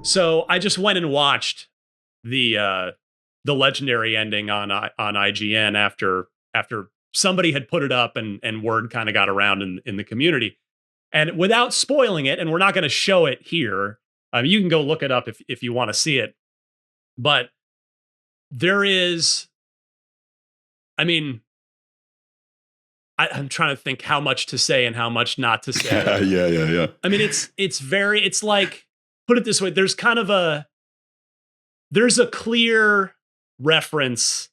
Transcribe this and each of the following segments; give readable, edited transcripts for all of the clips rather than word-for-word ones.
So I just went and watched the legendary ending on IGN after somebody had put it up and word kind of got around in the community. And without spoiling it, and we're not going to show it here, you can go look it up if you want to see it. But there is, I mean, I'm trying to think how much to say and how much not to say. Yeah. I mean, it's like, put it this way, there's a clear reference.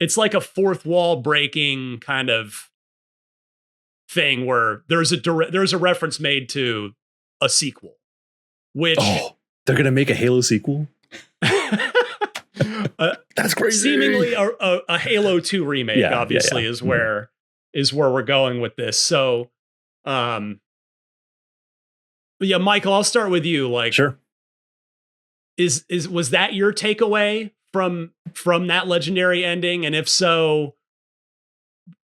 It's like a fourth wall breaking kind of thing where there's a reference made to a sequel, which they're gonna make a Halo sequel. That's crazy. Seemingly a Halo 2 remake, obviously, is where we're going with this. So, Michael, I'll start with you. Like, sure. Was that your takeaway from that legendary ending? And if so,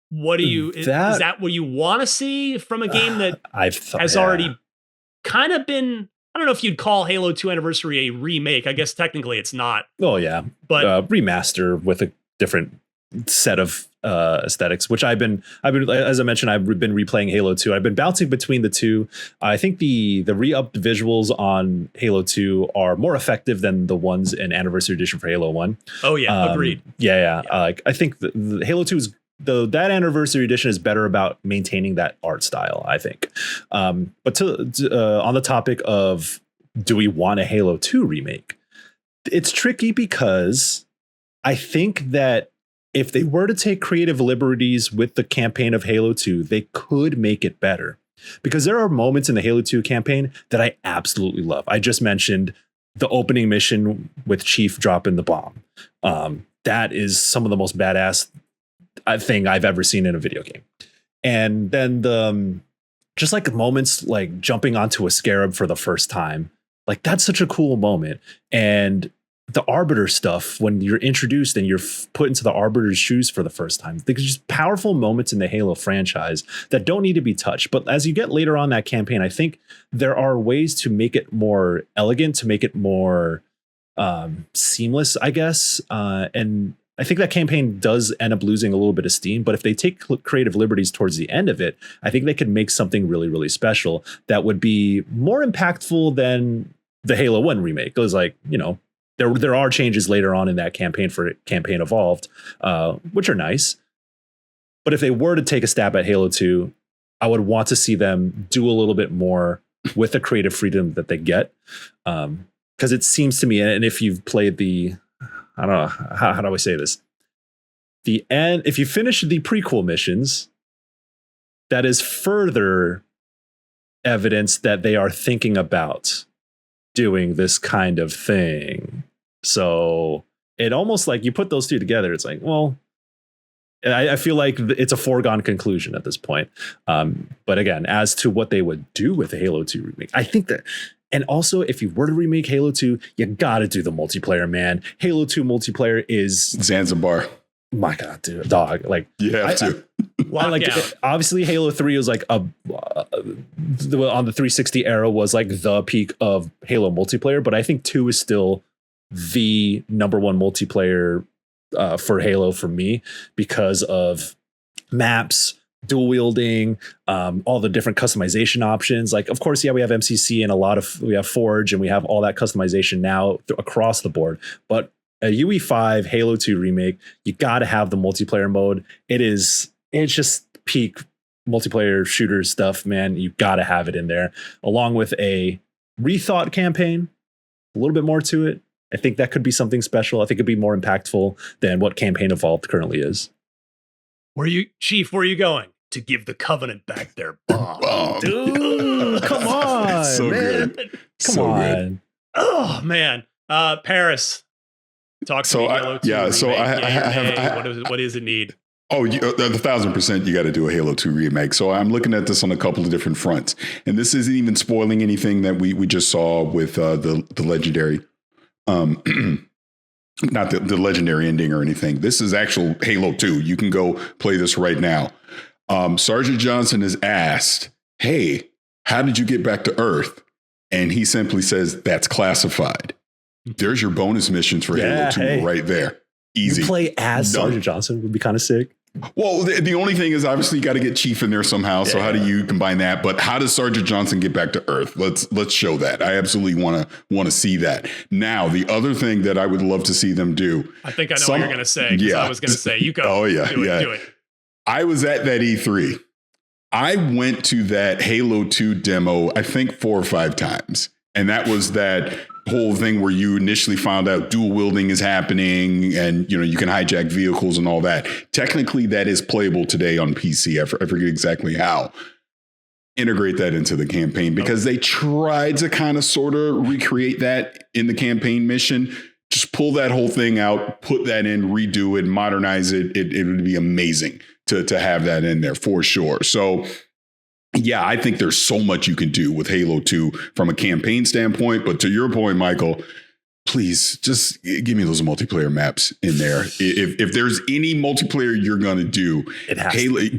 what do you is that what you want to see from a game that has already kind of been? I don't know if you'd call Halo 2 Anniversary a remake. I guess technically it's not. Oh yeah, but remaster with a different set of aesthetics, which I've been as I mentioned, I've been replaying Halo 2. I've been bouncing between the two. I think the re-upped visuals on Halo 2 are more effective than the ones in Anniversary Edition for Halo 1. Oh yeah, agreed. Yeah. I think the Halo 2 is that Anniversary Edition is better about maintaining that art style, I think. But on the topic of, do we want a Halo 2 remake? It's tricky because I think that if they were to take creative liberties with the campaign of Halo 2, they could make it better. Because there are moments in the Halo 2 campaign that I absolutely love. I just mentioned the opening mission with Chief dropping the bomb. That is some of the most badass thing I've ever seen in a video game. And then just like moments like jumping onto a scarab for the first time, like that's such a cool moment. And the Arbiter stuff, when you're introduced and you're put into the Arbiter's shoes for the first time, there's just powerful moments in the Halo franchise that don't need to be touched. But as you get later on that campaign, I think there are ways to make it more elegant, to make it more seamless, I guess. And I think that campaign does end up losing a little bit of steam, but if they take creative liberties towards the end of it, I think they could make something really, really special that would be more impactful than the Halo 1 remake. It was like, there are changes later on in that campaign for Campaign Evolved, which are nice. But if they were to take a stab at Halo 2, I would want to see them do a little bit more with the creative freedom that they get. Because it seems to me, and if you've played I don't know, how do I say this? The end, if you finish the prequel missions, that is further evidence that they are thinking about doing this kind of thing. So it almost like you put those two together, it's like, well, I feel like it's a foregone conclusion at this point. But again, as to what they would do with the Halo 2 remake, I think that, and also if you were to remake Halo 2, you got to do the multiplayer, man. Halo 2 multiplayer is Zanzibar. My God, dude, dog. Like you have to. Obviously, Halo 3 was like on the 360 era was like the peak of Halo multiplayer, but I think 2 is still the number one multiplayer for Halo for me because of maps, dual wielding, all the different customization options. Like, of course, we have MCC and we have Forge and we have all that customization now across the board. But a UE5 Halo 2 remake, you got to have the multiplayer mode. It's just peak multiplayer shooter stuff, man. You got to have it in there, along with a rethought campaign, a little bit more to it. I think that could be something special. I think it'd be more impactful than what Campaign Evolved currently is. Chief, where are you going? To give the Covenant back their bomb. Dude, come on, so man. Good. Come on. Good. Oh, man. Paris, talk to me. Halo 2 remake. What does it need? Oh, 1,000% you got to do a Halo 2 remake. So I'm looking at this on a couple of different fronts. And this isn't even spoiling anything that we just saw with the legendary, not the legendary ending or anything. This is actual Halo 2. You can go play this right now. Sergeant Johnson is asked, hey, how did you get back to Earth? And he simply says, that's classified. There's your bonus missions for Halo 2 right there. Easy. You play as Sergeant Johnson would be kind of sick. Well, the only thing is obviously you got to get Chief in there somehow. So how do you combine that? But how does Sergeant Johnson get back to Earth? Let's show that. I absolutely want to see that. Now, the other thing that I would love to see them do. I think I know what you're going to say. Yeah, I was going to say, you go. Oh yeah, do it. I was at that E3. I went to that Halo 2 demo, I think 4 or 5 times. And that was that whole thing where you initially found out dual wielding is happening and, you can hijack vehicles and all that. Technically, that is playable today on PC. I forget exactly how. Integrate that into the campaign because they tried to kind of sort of recreate that in the campaign mission. Just pull that whole thing out, put that in, redo it, modernize it. It would be amazing to have that in there for sure. So yeah, I think there's so much you can do with Halo 2 from a campaign standpoint. But to your point, Michael, please just give me those multiplayer maps in there. If there's any multiplayer you're going to do,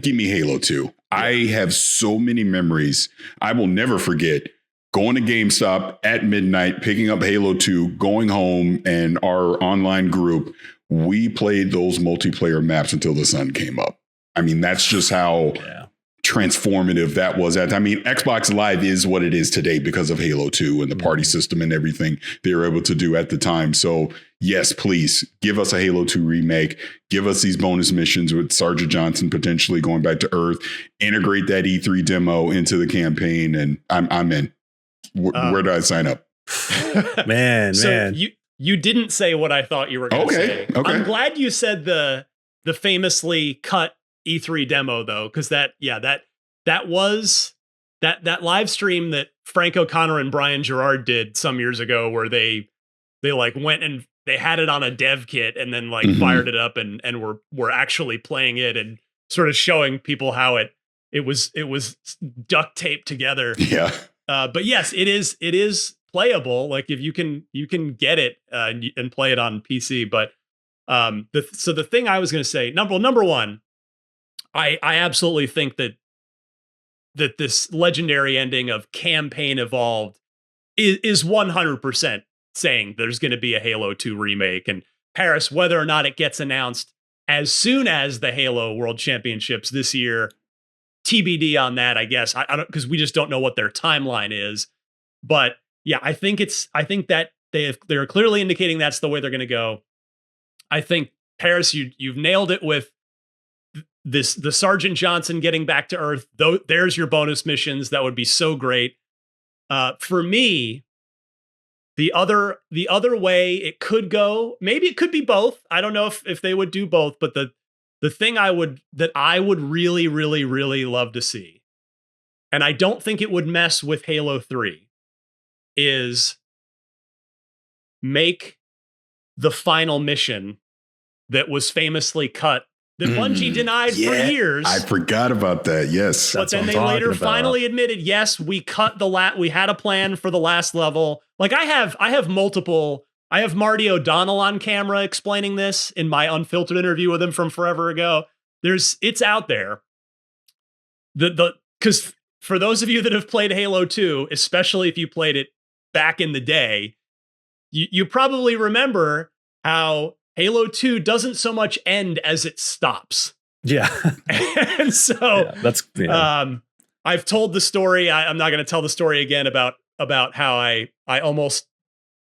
give me Halo 2. Yeah. I have so many memories. I will never forget going to GameStop at midnight, picking up Halo 2, going home, and our online group, we played those multiplayer maps until the sun came up. I mean, that's just how transformative that was. Xbox Live is what it is today because of Halo 2 and the party system and everything they were able to do at the time. So yes, please give us a Halo 2 remake. Give us these bonus missions with Sergeant Johnson potentially going back to Earth. Integrate that E3 demo into the campaign, and I'm in. Where do I sign up? man. You didn't say what I thought you were going to say. Okay. I'm glad you said the famously cut E3 demo though, because that was that live stream that Frank O'Connor and Brian Gerard did some years ago, where they like went and they had it on a dev kit and then like fired it up and were actually playing it and sort of showing people how it was duct taped together. Yeah. But yes, it is playable. Like if you can get it and play it on PC. But the thing I was going to say, number one, I absolutely think that this legendary ending of Campaign Evolved is 100% saying there's going to be a Halo 2 remake. And Paris, whether or not it gets announced as soon as the Halo World Championships this year, TBD on that, I guess. I don't, because we just don't know what their timeline is. But yeah, I think that they're clearly indicating that's the way they're going to go. I think Paris, you've nailed it with the Sergeant Johnson getting back to Earth. Though there's your bonus missions. That would be so great. For me, the other way it could go, maybe it could be both. I don't know if they would do both, but the thing I would really, really, really love to see, and I don't think it would mess with Halo 3, is make the final mission that was famously cut, that Bungie denied for years. I forgot about that. Yes. But then they later finally admitted, yes, we cut we had a plan for the last level. Like I have Marty O'Donnell on camera explaining this in my unfiltered interview with him from forever ago. It's out there. Because for those of you that have played Halo 2, especially if you played it back in the day, you probably remember how Halo 2 doesn't so much end as it stops. Yeah. And so I've told the story. I'm not going to tell the story again about how I almost,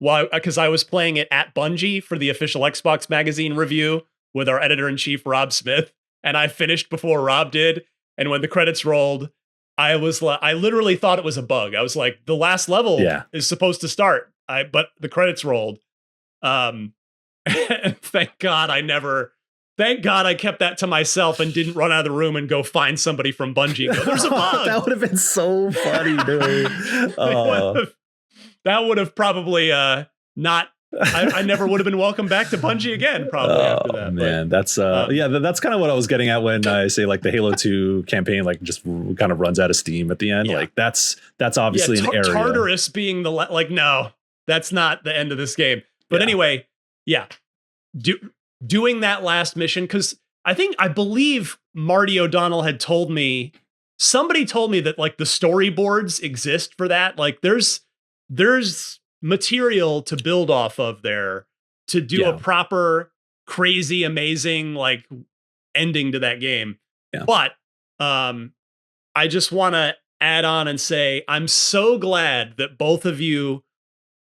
because I was playing it at Bungie for the official Xbox magazine review with our editor-in-chief, Rob Smith. And I finished before Rob did. And when the credits rolled, I literally thought it was a bug. I was like, the last level is supposed to start. But the credits rolled. And thank God I kept that to myself and didn't run out of the room and go find somebody from Bungie and go, there's a bug. That would have been so funny, dude. That would have probably not. I never would have been welcome back to Bungie again. Probably after that. Man, that's that's kind of what I was getting at when I say like the Halo 2 campaign like just kind of runs out of steam at the end. Yeah. Like that's obviously an area. Tartarus being no, that's not the end of this game. But anyway. Yeah, doing that last mission, because I believe Marty O'Donnell had told me, somebody told me that like the storyboards exist for that. Like there's there's material to build off of there to do a proper, crazy, amazing like ending to that game. Yeah. But I just want to add on and say I'm so glad that both of you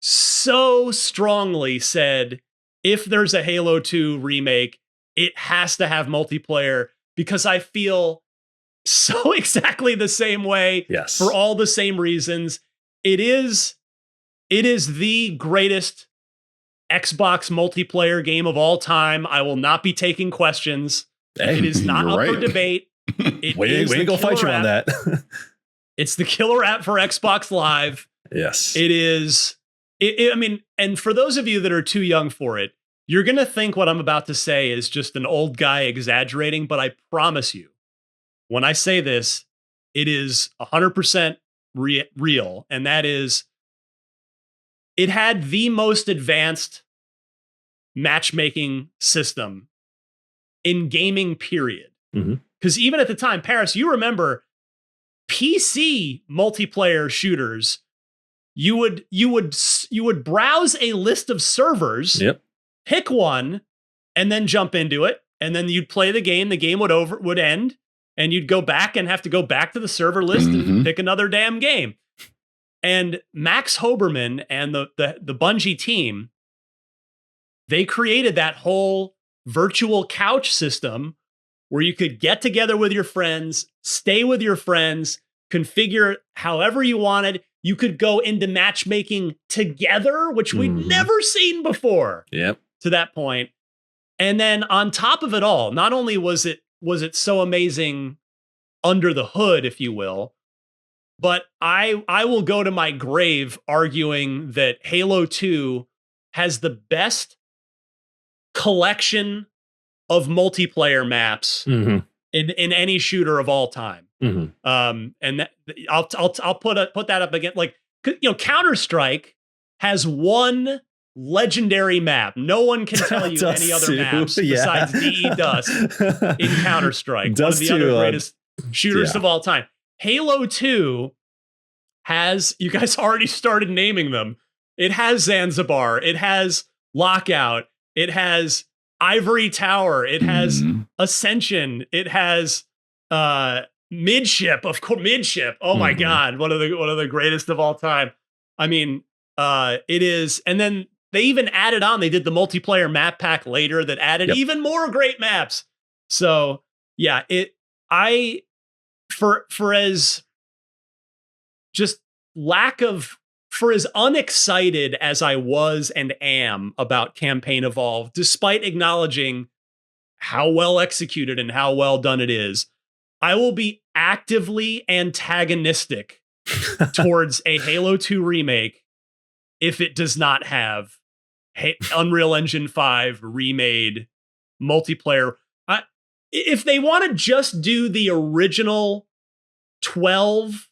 so strongly said if there's a Halo 2 remake, it has to have multiplayer, because I feel so exactly the same way. Yes. For all the same reasons. It is the greatest Xbox multiplayer game of all time. I will not be taking questions. Hey, it is not up for right. debate. Way to go fight you on that. It's the killer app for Xbox Live. Yes. It is. I mean, and for those of you that are too young for it, you're going to think what I'm about to say is just an old guy exaggerating, but I promise you, when I say this, it is 100% real. And that is, it had the most advanced matchmaking system in gaming, period. Because even at the time, Paris, you remember PC multiplayer shooters, you would browse a list of servers, pick one, and then jump into it, and then you'd play the game. The game would end, and you'd go back and have to go back to the server list and pick another damn game. And Max Hoberman and the Bungie team, they created that whole virtual couch system where you could get together with your friends, stay with your friends, configure however you wanted. You could go into matchmaking together, which we'd never seen before. To that point. And then on top of it all, not only was it so amazing under the hood, if you will, but I will go to my grave arguing that Halo 2 has the best collection of multiplayer maps in any shooter of all time. And that, I'll put that up again. Like, Counter-Strike has one legendary map. No one can tell you any other maps besides DE Dust in Counter-Strike. One of the other greatest shooters of all time. Halo 2 has, you guys already started naming them. It has Zanzibar. It has Lockout. It has Ivory Tower. It has Ascension. It has Midship. Of course, Midship. Oh my God, one of the greatest of all time. I mean, it is. And then they even added on. They did the multiplayer map pack later that added even more great maps. So yeah, for as just for as unexcited as I was and am about Campaign Evolved, despite acknowledging how well executed and how well done it is, I will be actively antagonistic towards a Halo 2 remake if it does not have Unreal Engine 5 remade multiplayer. If they want to just do the original 12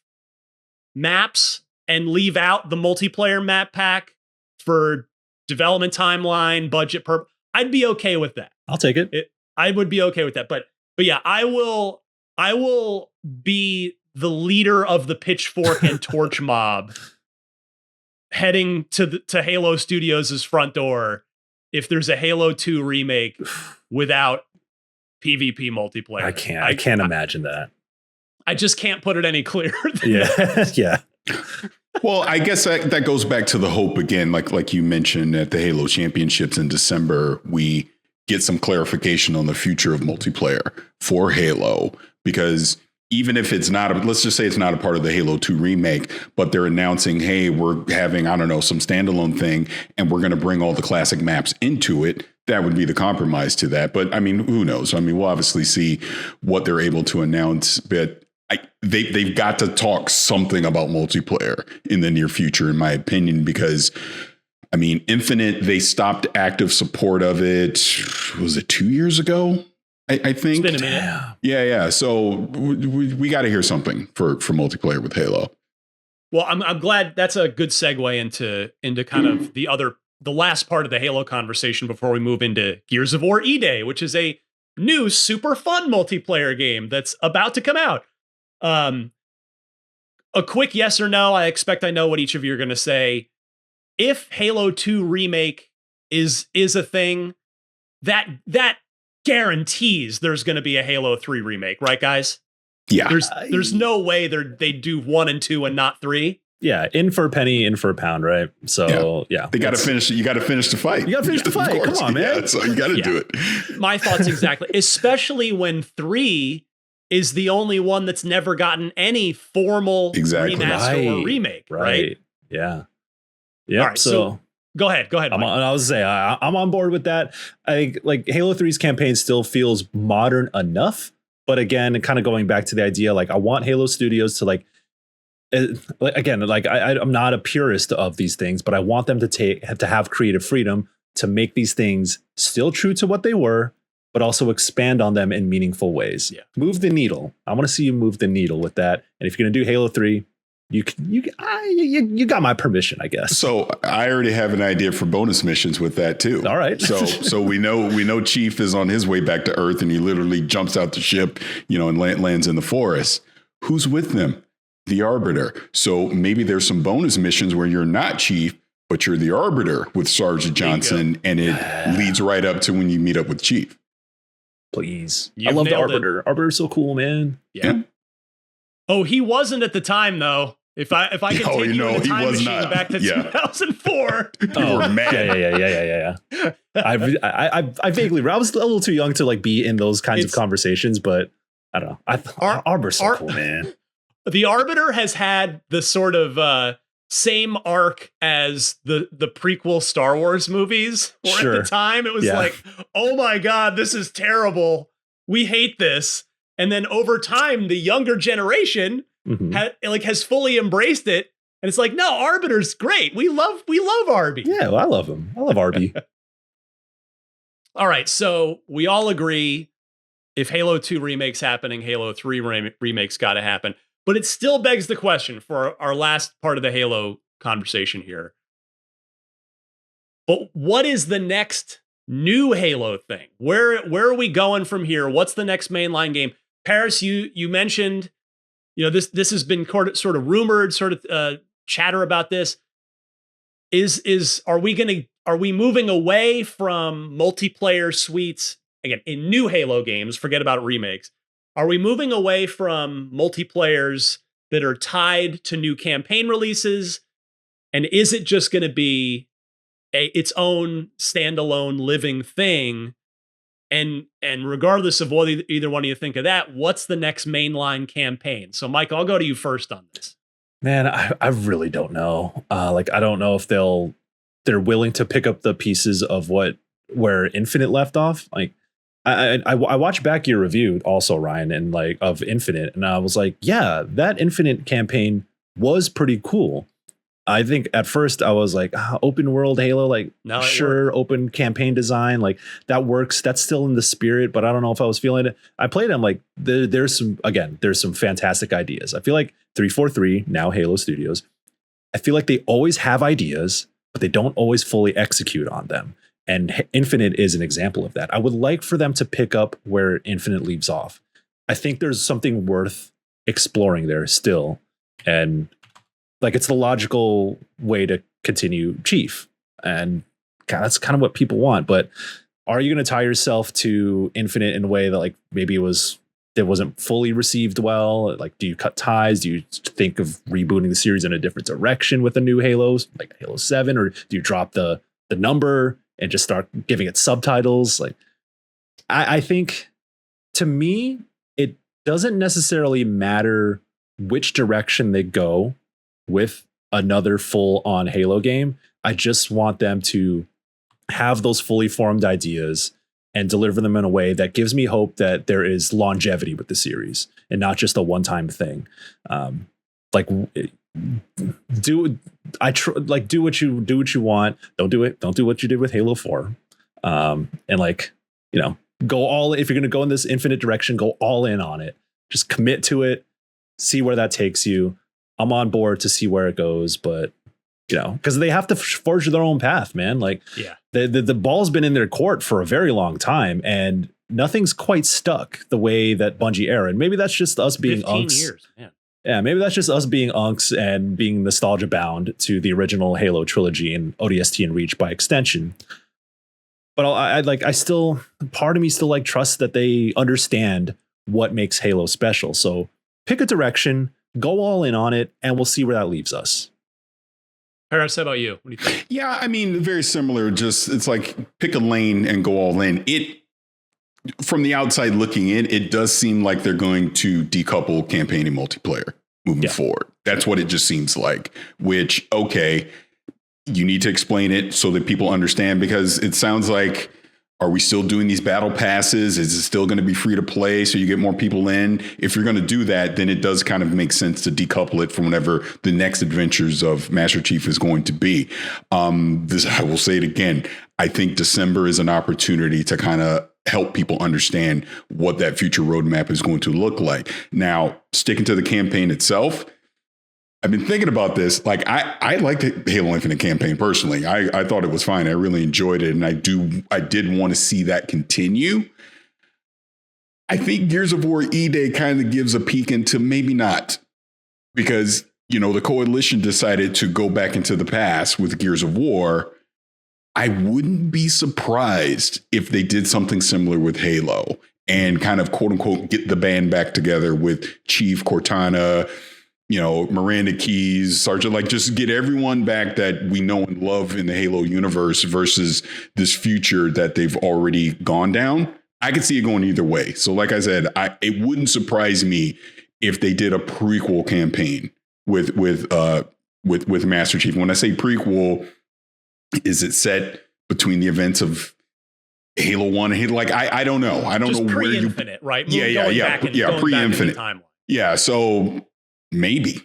maps and leave out the multiplayer map pack for development timeline, budget I'd be okay with that. I'll take it. I would be okay with that. But yeah, I will be the leader of the pitchfork and torch mob heading to Halo Studios' front door if there's a Halo 2 remake without PvP multiplayer. I can't imagine that. I just can't put it any clearer than that. Well, I guess that goes back to the hope again, like you mentioned at the Halo Championships in December, we get some clarification on the future of multiplayer for Halo, because even if it's not, let's just say it's not a part of the Halo 2 remake, but they're announcing, hey, we're having, I don't know, some standalone thing, and we're going to bring all the classic maps into it. That would be the compromise to that. But I mean, who knows? I mean, we'll obviously see what they're able to announce, but they've got to talk something about multiplayer in the near future, in my opinion, because I mean, Infinite, they stopped active support of it. Was it 2 years ago? I think. It's been a minute. Yeah. So we got to hear something for multiplayer with Halo. Well, I'm glad that's a good segue into kind of the last part of the Halo conversation before we move into Gears of War E-Day, which is a new super fun multiplayer game that's about to come out. a quick yes or no. I expect I know what each of you are going to say. If Halo 2 remake is a thing, that guarantees there's going to be a Halo 3 remake, right, guys? Yeah. There's no way they do 1 and 2 and not 3. Yeah, in for a penny, in for a pound, right? So yeah, they got to finish it. You got to finish the fight. You got to finish the fight. Come on, man. Yeah, so you got to do it. My thoughts exactly, especially when 3 is the only one that's never gotten any formal remaster or remake, right? Yeah. Yeah. All right, so go ahead. I was say I'm on board with that. I think like Halo 3's campaign still feels modern enough, but again, kind of going back to the idea, like I want Halo Studios to again, like I'm not a purist of these things, but I want them to have creative freedom to make these things still true to what they were, but also expand on them in meaningful ways. Yeah. Move the needle. I want to see you move the needle with that. And if you're going to do Halo 3, you got my permission, I guess. So I already have an idea for bonus missions with that too. All right. So we know Chief is on his way back to Earth, and he literally jumps out the ship, and lands in the forest. Who's with them? The Arbiter. So maybe there's some bonus missions where you're not Chief, but you're the Arbiter with Sergeant Johnson, and it leads right up to when you meet up with Chief. Please. I love the Arbiter. Arbiter's so cool, man. Yeah. Oh, he wasn't at the time though. If I could take you in a time machine back to 2004. You were mad. Yeah. I vaguely, I was a little too young to like be in those kinds of conversations, but I don't know. Arbor's so cool, man. The Arbiter has had the sort of same arc as the prequel Star Wars movies. Or at the time, it was like, oh my God, this is terrible. We hate this. And then over time, the younger generation has fully embraced it. And it's like, no, Arbiter's great. We love Arby. Yeah, well, I love him. I love Arby. All right, so we all agree if Halo 2 remake's happening, Halo 3 remake's got to happen. But it still begs the question for our last part of the Halo conversation here. But what is the next new Halo thing? Where are we going from here? What's the next mainline game? Paris, you mentioned, this has been sort of rumored, chatter about this. Are we moving away from multiplayer suites again in new Halo games? Forget about remakes. Are we moving away from multiplayers that are tied to new campaign releases? And is it just going to be its own standalone living thing? And regardless of what either one of you think of that, what's the next mainline campaign? So, Mike, I'll go to you first on this. Man, I really don't know. I don't know if they're willing to pick up the pieces of where Infinite left off. Like, I watched back your review also, Ryan, and of Infinite, and I was like, yeah, that Infinite campaign was pretty cool. I think at first I was like, open world Halo, sure, open campaign design, that works. That's still in the spirit, but I don't know if I was feeling it. I played it. I'm like, there's some fantastic ideas. I feel like 343, now Halo Studios, I feel like they always have ideas, but they don't always fully execute on them. And Infinite is an example of that. I would like for them to pick up where Infinite leaves off. I think there's something worth exploring there still. And it's the logical way to continue Chief. And that's kind of what people want. But are you going to tie yourself to Infinite in a way that maybe it wasn't fully received well? Do you cut ties? Do you think of rebooting the series in a different direction with the new Halos, like Halo 7? Or do you drop the number and just start giving it subtitles? I think, to me, it doesn't necessarily matter which direction they go with another full-on Halo game. I just want them to have those fully formed ideas and deliver them in a way that gives me hope that there is longevity with the series and not just a one-time thing. Do what you want. Don't do what you did with Halo 4. Go all, if you're going to go in this Infinite direction, go all in on it. Just commit to it. See where that takes you. I'm on board to see where it goes, but because they have to forge their own path, man. The ball's been in their court for a very long time, and nothing's quite stuck the way that Bungie era. And maybe that's just us being 15 unks. years, man. Yeah, maybe that's just us being unks and being nostalgia bound to the original Halo trilogy and ODST and Reach by extension. But I still, part of me still like trusts that they understand what makes Halo special. So pick a direction, go all in on it, and we'll see where that leaves us. Paris, how about you? What do you think? Yeah, I mean, very similar. Just it's like pick a lane and go all in. It from the outside looking in, it does seem like they're going to decouple campaign and multiplayer moving forward. That's what it just seems like. Which, okay, you need to explain it so that people understand, because it sounds like, are we still doing these battle passes? Is it still going to be free to play so you get more people in? If you're going to do that, then it does kind of make sense to decouple it from whatever the next adventures of Master Chief is going to be. I will say it again. I think December is an opportunity to kind of help people understand what that future roadmap is going to look like. Now, sticking to the campaign itself, I've been thinking about this. Like, I liked the Halo Infinite campaign personally. I thought it was fine. I really enjoyed it. And I did want to see that continue. I think Gears of War E-Day kind of gives a peek into maybe not, because, you know, the Coalition decided to go back into the past with Gears of War. I wouldn't be surprised if they did something similar with Halo and kind of, quote unquote, get the band back together with Chief, Cortana, you know, Miranda Keys, Sergeant, like just get everyone back that we know and love in the Halo universe versus this future that they've already gone down. I could see it going either way. So like I said, it wouldn't surprise me if they did a prequel campaign with Master Chief. When I say prequel, is it set between the events of Halo 1 and Halo? Like, I don't know. I don't just know where you... Pre-Infinite, right? Yeah, pre-Infinite. Yeah, so maybe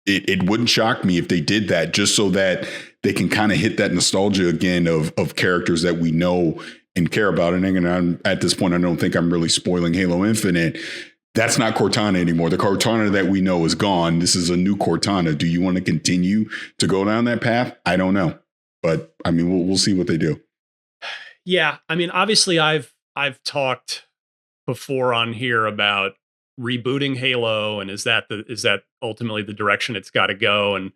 it wouldn't shock me if they did that, just so that they can kind of hit that nostalgia again of characters that we know and care about. And I'm, at this point, I don't think I'm really spoiling Halo Infinite. That's not Cortana anymore. The Cortana that we know is gone. This is a new Cortana. Do you want to continue to go down that path? I don't know. But I mean, we'll see what they do. Yeah. I mean, obviously I've talked before on here about rebooting Halo, and is that ultimately the direction it's got to go? And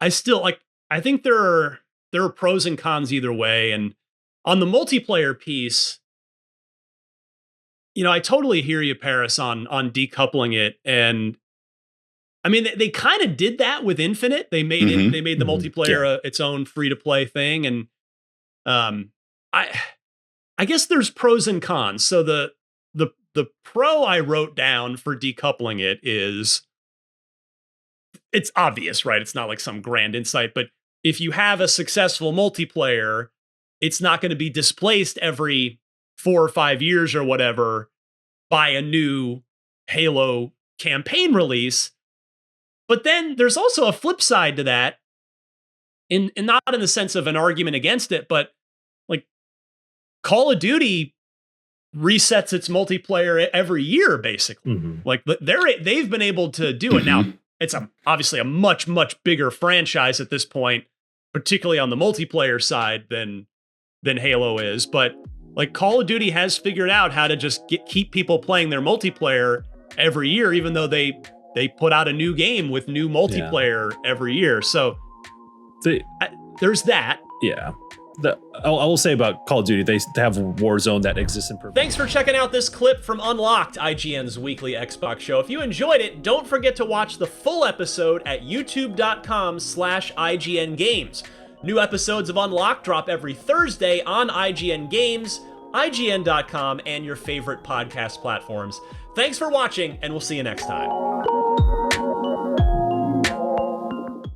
I still I think there are pros and cons either way. And on the multiplayer piece, you know, I totally hear you, Paris, on decoupling it. And I mean, they kind of did that with Infinite. They made it. They made the multiplayer its own free to play thing. And I guess there's pros and cons. So the pro I wrote down for decoupling it is, it's obvious, right? It's not like some grand insight, but if you have a successful multiplayer, it's not going to be displaced every 4 or 5 years or whatever by a new Halo campaign release. But then there's also a flip side to that, in not in the sense of an argument against it, but like Call of Duty resets its multiplayer every year, basically. Like they've been able to do it. Now, it's obviously a much, much bigger franchise at this point, particularly on the multiplayer side than Halo is. But like Call of Duty has figured out how to just keep people playing their multiplayer every year, even though they put out a new game with new multiplayer every year. So there's that. Yeah. I will say about Call of Duty, they have Warzone that exists in perfect. Thanks for checking out this clip from Unlocked, IGN's weekly Xbox show. If you enjoyed it, don't forget to watch the full episode at youtube.com/IGN Games. New episodes of Unlocked drop every Thursday on IGN Games, IGN.com, and your favorite podcast platforms. Thanks for watching, and we'll see you next time.